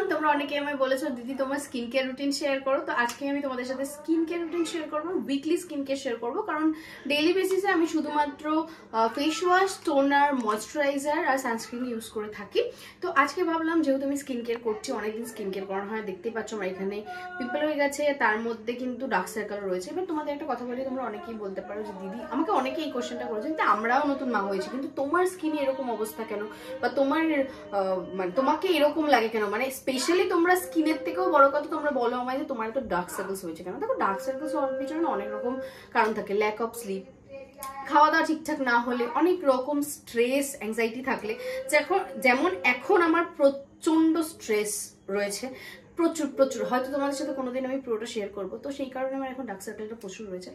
Everyone, তোমরা অনেকে আমায় বলেছো দিদি তোমার স্কিন কেয়ার রুটিন শেয়ার করো। তো আজকে আমি তোমাদের সাথে স্কিন কেয়ার রুটিন শেয়ার করবো, উইকলি স্কিন কেয়ার শেয়ার করবো। কারণ ডেইলি বেসিসে আমি শুধুমাত্র ফেস ওয়াশ, টোনার, ময়শ্চারাইজার আর সানস্ক্রিন ইউজ করে থাকি। তো আজকে ভাবলাম যেহেতু আমি স্কিন কেয়ার করছি, অনেকদিন স্কিন কেয়ার করা হয়, দেখতেই পাচ্ছ আমার এখানে পিম্পল হয়ে গেছে, তার মধ্যে কিন্তু ডার্ক সার্কেল রয়েছে। এবার তোমাদের একটা কথা বলি, তোমরা অনেকেই বলতে পারো যে দিদি, আমাকে অনেকেই এই কোশ্চেনটা করেছে যে আমরাও নতুন মা হয়েছি কিন্তু তোমার স্কিনে এরকম অবস্থা কেন, বা তোমার মানে তোমাকে এরকম লাগে কেন, মানে স্পেশালি তোমরা স্কিনের থেকেও বড় কথা তোমরা বলো আমায় যে তোমার তো ডার্ক সার্কেলস হয়েছে কেন। দেখো, ডার্ক সার্কেলস হওয়ার পিছনে অনেক রকম কারণ থাকে। ল্যাক অফ স্লিপ, খাওয়া দাওয়া ঠিকঠাক না হলে, অনেক রকম স্ট্রেস, অ্যাংজাইটি থাকলে। যেমন এখন আমার প্রচন্ড স্ট্রেস রয়েছে, প্রচুর প্রচুর, হয়তো তোমাদের সাথে কোনোদিন আমি পুরোটা শেয়ার করবো। তো সেই কারণে আমার এখন ডার্ক সার্কেলটা প্রচুর রয়েছে।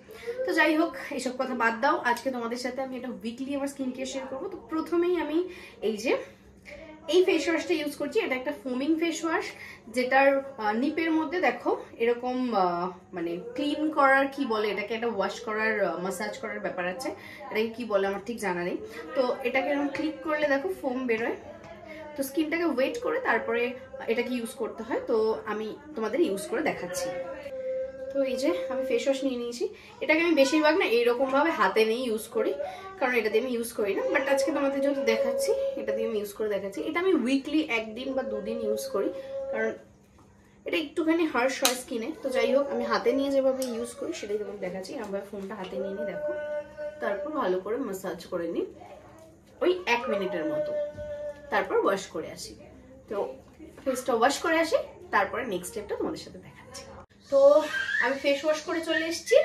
তো যাই হোক, এসব কথা বাদ দাও, আজকে তোমাদের সাথে আমি এটা উইকলি আমার স্কিন কেয়ার শেয়ার করবো। তো প্রথমেই আমি এই ফেস ওয়াশটা ইউজ করছি। এটা একটা ফোমিং ফেস ওয়াশ, যেটার নিপের মধ্যে দেখো এরকম মানে ক্লিন করার কি বলে এটাকে, একটা ওয়াশ করার, মাসাজ করার ব্যাপার আছে, এটাকে কি বলে আমার ঠিক জানা নেই। তো এটাকে এরকম ক্লিক করলে দেখো ফোম বেরোয়। তো স্কিনটাকে ওয়েট করে তারপরে এটাকে ইউজ করতে হয়। তো আমি তোমাদের ইউজ করে দেখাচ্ছি। তো এই যে আমি ফেস ওয়াশ নিয়ে নিয়েছি। এটাকে আমি বেশিরভাগ না এইরকম ভাবে হাতে নিয়ে ইউজ করি, কারণ এটা দিয়ে আমি ইউজ করি না। বাট আজকে তোমাদের যেহেতু দেখাচ্ছি, এটা দিয়ে আমি ইউজ করে দেখাচ্ছি। এটা আমি উইকলি একদিন বা দুদিন ইউজ করি, কারণ এটা একটুখানি হার্শ হয় স্কিনে। তো যাই হোক, আমি হাতে নিয়ে যেভাবে ইউজ করি সেটাই তোমাকে দেখাচ্ছি। আমার ফোনটা হাতে নিয়ে নিই, দেখো, তারপর ভালো করে ম্যাসাজ করে নিই ওই 1 মিনিটের মতো, তারপর ওয়াশ করে আসি। তো ফেসটা ওয়াশ করে আসি, তারপরে নেক্সট স্টেপটা তোমাদের সাথে দেখাচ্ছি। তো আমি ফেস ওয়াশ করে চলে এসেছি।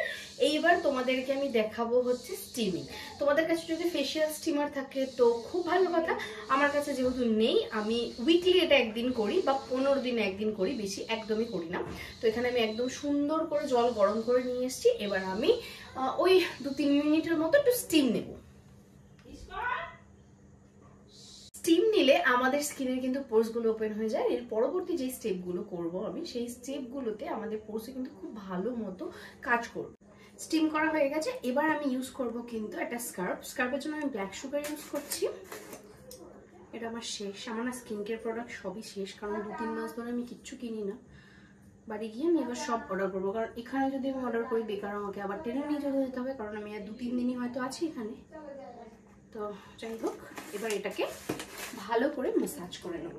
এইবার তোমাদেরকে আমি দেখাবো হচ্ছে স্টিমিং। তোমাদের কাছে যদি ফেসিয়াল স্টিমার থাকে তো খুব ভালো কথা। আমার কাছে যেহেতু নেই, আমি উইকলি এটা একদিন করি বা 15 দিনে একদিন করি, বেশি একদমই করি না। তো এখানে আমি একদম সুন্দর করে জল গরম করে নিয়ে এসেছি। এবার আমি ওই 2-3 মিনিটের মতো একটু স্টিম নেব। স্টিম নিলে আমাদের স্কিনের কিন্তু পোর্সগুলো ওপেন হয়ে যায়। এর পরবর্তী যে স্টেপগুলো করব আমি, সেই স্টেপগুলোতে আমাদের পোর্সে কিন্তু খুব ভালো মতো কাজ করবে। স্টিম করা হয়ে গেছে, এবার আমি ইউজ করব কিন্তু একটা স্কার্ফ। স্কার্ফের জন্য আমি ব্ল্যাক সুগার ইউজ করছি। এটা আমার শেষ, আমার না স্কিন কেয়ার প্রোডাক্ট সবই শেষ, কারণ 2-3 মাস ধরে আমি কিচ্ছু কিনি না। বাড়ি গিয়ে আমি এবার সব অর্ডার করবো, কারণ এখানে যদি আমি অর্ডার করি বেকার আমাকে আবার টেনে নিয়ে চলে যেতে হবে, কারণ আমি আর 2-3 দিনই হয়তো আছি এখানে। তো যাই হোক, এবার এটাকে ভালো করে ম্যাসাজ করে নেব।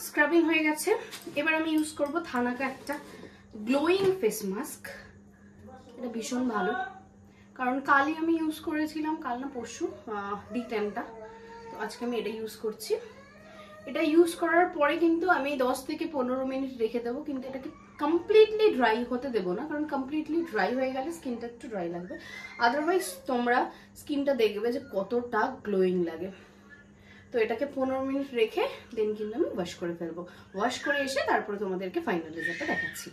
স্ক্রাবিং হয়ে গেছে, এবার আমি ইউজ করব থানাকা একটা গ্লোয়িং ফেস মাস্ক। এটা ভীষণ ভালো, কারণ কালই আমি ইউজ করেছিলাম, কাল না পরশু, D10টা। তো আজকে আমি এটা ইউজ করছি। এটা ইউজ করার পরে কিন্তু আমি 10 থেকে 15 মিনিট রেখে দেবো, কিন্তু এটাকে কমপ্লিটলি ড্রাই হতে দেবো না, কারণ কমপ্লিটলি ড্রাই হয়ে গেলে স্কিনটা একটু ড্রাই লাগবে। আদারওয়াইজ তোমরা স্কিনটা দেখবে যে কতটা গ্লোয়িং লাগে। তো এটাকে 15 মিনিট রেখে দেন কিন্তু আমি ওয়াশ করে ফেলবো। ওয়াশ করে এসে তারপরে তোমাদেরকে ফাইনাল রেজাল্টটা দেখাচ্ছি।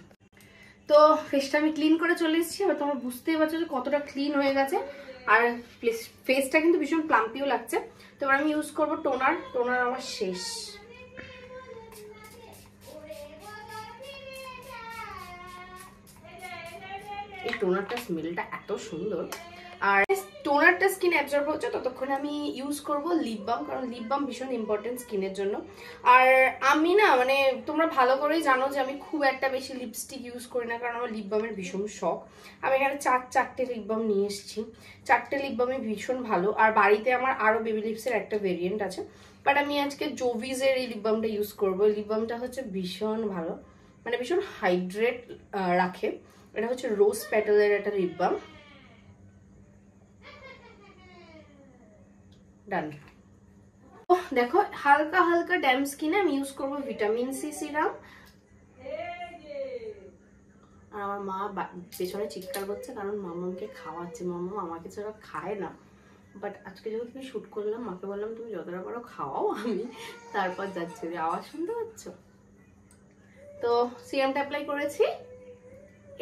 তো ফেসটা আমি ক্লিন করে চলে এসেছি। এবার তোমরা বুঝতেই পারছো যে কতটা ক্লিন হয়ে গেছে, আর ফেসটা কিন্তু ভীষণ প্লাম্পিও লাগছে। তো এবার আমি ইউজ করবো টোনার। টোনার আমার শেষ। এই টোনারটা স্মেলটা এত সুন্দর, আর টোনারটা স্কিন অ্যাবজর্ব হচ্ছে ততক্ষণে আমি ইউজ করব লিপ বাম, কারণ লিপ বাম ভীষণ ইম্পর্টেন্ট স্কিনের জন্য। আর আমি না, মানে তোমরা ভালো করেই জানো যে আমি খুব একটা বেশি লিপস্টিক ইউজ করি না, কারণ আমার লিপ বামের ভীষণ শখ। আমি এখানে 4টে লিপ বাম নিয়ে এসেছি। 4টে লিপ বামই ভীষণ ভালো, আর বাড়িতে আমার আরও বেবি লিপসের একটা ভেরিয়েন্ট আছে, বাট আমি আজকে জোভিজের এই লিপ বামটা ইউজ করবো। লিপ বামটা হচ্ছে ভীষণ ভালো, মানে ভীষণ হাইড্রেট রাখে। এটা হচ্ছে রোজ পেটালের একটা লিপ বাম। ডান। দেখো, হালকা হালকা ড্যাম স্কিনে আমি ইউজ করবো ভিটামিন সি সিরাম। আর আমার মা পেছনে চিৎকার করছে, কারণ মামাকে খাওয়াচ্ছে। মামা আমাকে ছাড়া খায় না, বাট আজকে যখন তুমি শুট করলাম, মাকে বললাম তুমি যতটা পারো খাওয়াও, আমি তারপর যাচ্ছি। আওয়াজ শুনতে পাচ্ছ? তো সিরামটা অ্যাপ্লাই করেছি।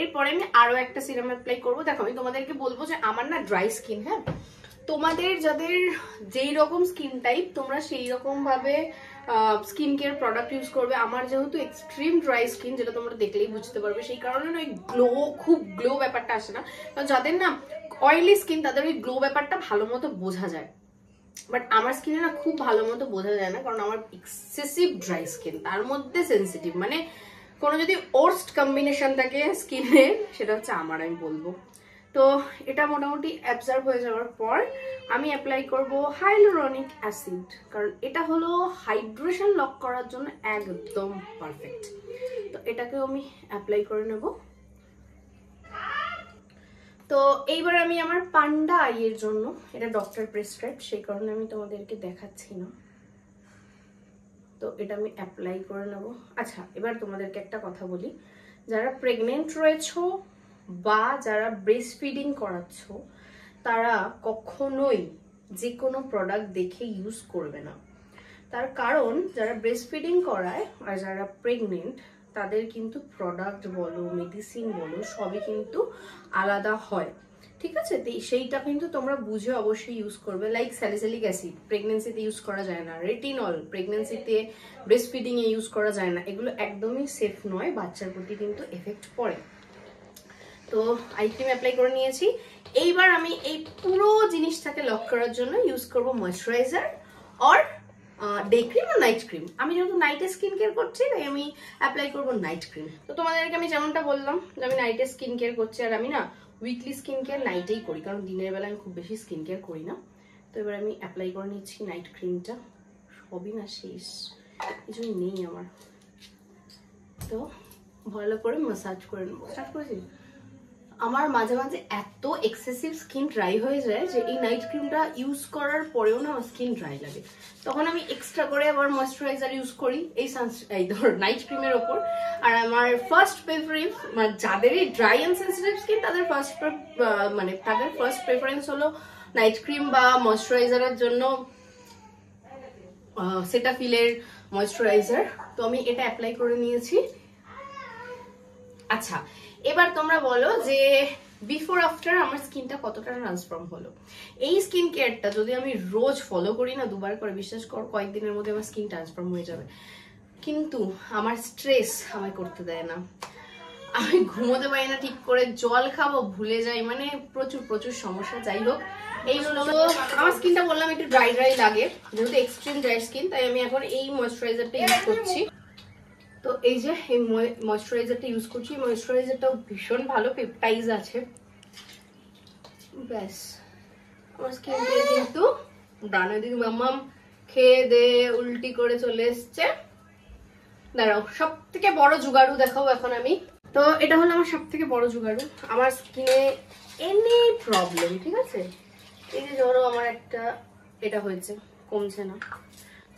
এরপরে আমি আরো একটা সিরাম অ্যাপ্লাই করবো। দেখো, আমি তোমাদেরকে বলবো যে আমার না ড্রাই স্কিন, হ্যাঁ, তোমাদের যাদের যেই রকম স্কিন টাইপ তোমরা সেই রকম ভাবে স্কিন কেয়ার প্রোডাক্ট ইউজ করবে। আমার যেহেতু এক্সট্রিম ড্রাই স্কিন, যেটা তোমরা দেখলেই বুঝতে পারবে, সেই কারণে ওই খুব গ্লো ব্যাপারটা আসে না। কারণ যাদের না অয়েলি স্কিন তাদের ওই গ্লো ব্যাপারটা ভালো মতো বোঝা যায়। বাট আমার স্কিনে না খুব ভালো মতো বোঝা যায় না, কারণ আমার এক্সেসিভ ড্রাই স্কিন, তার মধ্যে সেন্সিটিভ, মানে কোনো যদি ওর্স্ট কম্বিনেশন থাকে স্কিনে সেটা হচ্ছে আমার, আমি বলবো। তো এটা মোটামুটি অ্যাবজর্ব হয়ে যাওয়ার পর আমি অ্যাপ্লাই করব হাইলুরনিক অ্যাসিড, কারণ এটা হলো হাইড্রেশন লক করার জন্য একদম পারফেক্ট। তো এটাকেও আমি অ্যাপ্লাই করে নেব। তো এইবার আমি আমার পান্ডা আইয়ের জন্য, এটা ডক্টর প্রেসক্রাইব, সেই কারণে আমি তোমাদেরকে দেখাচ্ছি না, তো এটা আমি অ্যাপ্লাই করে নেব। আচ্ছা, এবার তোমাদেরকে একটা কথা বলি, যারা প্রেগনেন্ট রয়েছো বা যারা ব্রেস্ট ফিডিং করাচ্ছ তারা কখনোই যে কোনো প্রোডাক্ট দেখে ইউজ করবে না। তার কারণ যারা ব্রেস্ট ফিডিং করায় আর যারা প্রেগনেন্ট তাদের কিন্তু প্রোডাক্ট বলো, মেডিসিন বলো, সবই কিন্তু আলাদা হয়, ঠিক আছে? তো সেইটা কিন্তু তোমরা বুঝে অবশ্যই ইউজ করবে। লাইক স্যালিসিলিক অ্যাসিড প্রেগনেন্সিতে ইউজ করা যায় না, রেটিনল প্রেগনেন্সিতে ব্রেস্ট ফিডিং এ ইউজ করা যায় না, এগুলো একদমই সেফ নয়, বাচ্চার প্রতি কিন্তু এফেক্ট পড়ে। তো আই ক্রিম অ্যাপ্লাই করে নিয়েছি। এইবার আমি এই পুরো জিনিসটাকে লক করার জন্য ইউজ করব ময়শ্চারাইজার অর ডে ক্রিম আর নাইট ক্রিম। আমি যেহেতু নাইটে স্কিন কেয়ার করছি তাই আমি অ্যাপ্লাই করব নাইট ক্রিম। তো তোমাদেরকে আমি যেমনটা বললাম যে আমি নাইটে স্কিন কেয়ার করছি, আর আমি না উইকলি স্কিন কেয়ার নাইটেই করি, কারণ দিনের বেলা আমি খুব বেশি স্কিন কেয়ার করি না। তো এবার আমি অ্যাপ্লাই করে নিচ্ছি নাইট ক্রিমটা, সবই না শেষ, কিছুই নেই আমার। তো ভালো করে মাসাজ করে নেবো। স্টার্ট করেছি। আমার মাঝে মাঝে এত এক্সেসিভ স্কিন ড্রাই হয়ে যায় যে এই নাইট ক্রিমটা ইউজ করার পরেও না আমার স্কিন ড্রাই লাগে, তখন আমি এক্সট্রা করে আবার ময়শ্চারাইজার ইউজ করি এই ধর নাইট ক্রিমের ওপর। আর আমার ফার্স্ট প্রেফারেন্স, মানে যাদেরই ড্রাই অ্যান্ড সেন্সিটিভ স্কিন তাদের ফার্স্ট প্রেফারেন্স হলো নাইট ক্রিম বা ময়শ্চারাইজারের জন্য সেটাফিলের ময়শ্চারাইজার। তো আমি এটা অ্যাপ্লাই করে নিয়েছি। আচ্ছা, এবার তোমরা বলো যে বিফোর আফটার আমার স্কিনটা কতটা ট্রান্সফর্ম হলো। এই স্কিন কেয়ারটা যদি আমি রোজ ফলো করি না, দুবার করে, বিশ্বাস করো কয়েকদিনের মধ্যে আমার স্কিন ট্রান্সফর্ম হয়ে যাবে। কিন্তু আমার স্ট্রেস আমায় করতে দেয় না, আমি ঘুমোতে পারি না ঠিক করে, জল খাবো ভুলে যাই, মানে প্রচুর প্রচুর সমস্যা। যাই হোক, এইগুলো আমার স্কিনটা বললাম একটু ড্রাই ড্রাই লাগে, যেহেতু এক্সট্রিম ড্রাই স্কিন, তাই আমি এখন এই ময়শ্চারাইজারটা ইউজ করছি। তো এই যে এই ময়শ্চারাইজারটা ইউজ করছি, ময়শ্চারাইজারটাও ভীষণ ভালো, পেপটাইজ আছে। ব্যাস, আমার স্কিন কিন্তু ডান। ওইদিকে মাম্মাম খেয়ে দে উল্টি করে চলে এসছে। দাঁড়াও, সব থেকে বড় জুগাড়ু দেখাবো এখন আমি। তো এটা হলো আমার সব থেকে বড় জুগাড়ু, আমার স্কিনে এনি প্রবলেম, ঠিক আছে? এই যে ধরো আমার একটা এটা হয়েছে, কমছে না,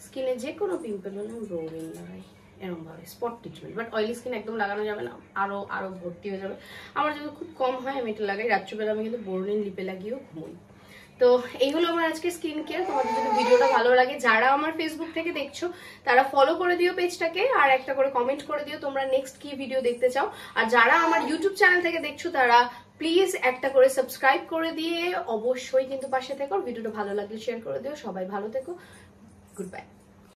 স্কিনে যে কোনো পিম্পল হলে আমি রোলিং লাগাই এরকম ভাবে, spot treatment. But oily skin একদম লাগানো যাবে না, আরো আরো ভর্তি হয়ে যাবে। আমার যদি খুব কম হয় আমি এটা লাগাই, রাত্রিবেলা আমি কিন্তু বোরলিন লিপে লাগিয়েও ঘুমোই। তো এই হলো আমার আজকে স্কিন কেয়ার। তোমাদের যদি ভিডিওটা ভালো লাগে, যারা আমার ফেসবুক থেকে দেখছো তারা ফলো করে দিও পেজটাকে, আর একটা করে কমেন্ট করে দিও তোমরা নেক্সট কি ভিডিও দেখতে চাও। আর যারা আমার ইউটিউব চ্যানেল থেকে দেখছো তারা প্লিজ একটা করে সাবস্ক্রাইব করে দিয়ে অবশ্যই কিন্তু পাশে থেকো। ভিডিওটা ভালো লাগলে শেয়ার করে দিও। সবাই ভালো থেকো, গুড বাই।